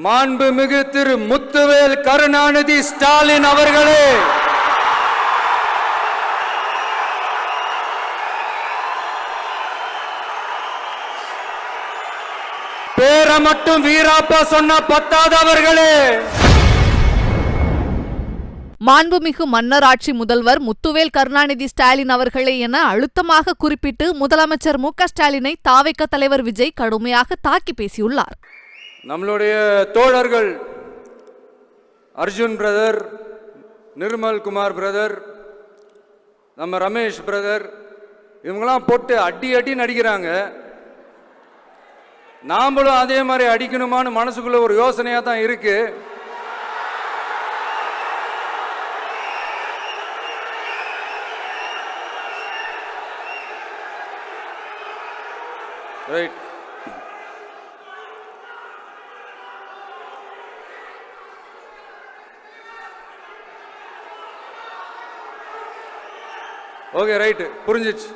மாண்புமிகு திரு முத்துவேல் கருணாநிதி ஸ்டாலின் அவர்களே, பேரை மட்டும் வீராப்பா சொன்ன பத்தாதவர்களே, மாண்புமிகு மன்னராட்சி முதல்வர் முத்துவேல் கருணாநிதி ஸ்டாலின் அவர்களே என அழுத்தமாக குறிப்பிட்டு முதலமைச்சர் மு.க. ஸ்டாலினை தாவேக தலைவர் விஜய் கடுமையாக தாக்கி பேசியுள்ளார். நம்மளுடைய தோழர்கள் அர்ஜுன் பிரதர், நிர்மல் குமார் பிரதர், நம்ம ரமேஷ் பிரதர், இவங்கெல்லாம் போட்டு அடி அடி நடிக்கிறாங்க. நாமளும் அதே மாதிரி அடிக்கணுமான்னு மனசுக்குள்ள ஒரு யோசனையா தான் இருக்கு. ரைட். ஓகே, ரைட்டு, புரிஞ்சிச்சு.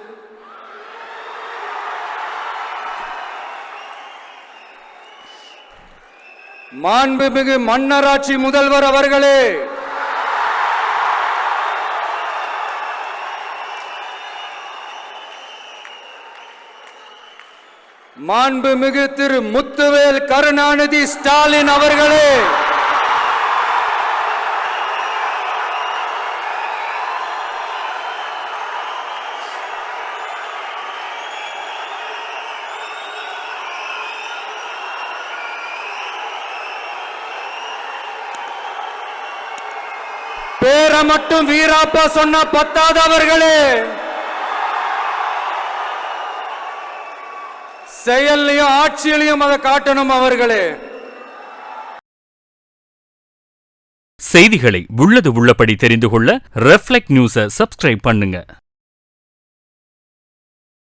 மாண்புமிகு மன்னராட்சி முதல்வர் அவர்களே, மாண்புமிகு திரு முத்துவேல் கருணாநிதி ஸ்டாலின் அவர்களே, பேரை மட்டும் வீராப்பா சொன்ன பத்தாதவர்களே, செயல்லையும் ஆட்சியிலையும் அதை காட்டணும் அவர்களே. செய்திகளை உள்ளது உள்ளபடி தெரிந்து கொள்ள ரெஃப்ளெக்ட் நியூஸை சப்ஸ்கிரைப் பண்ணுங்க.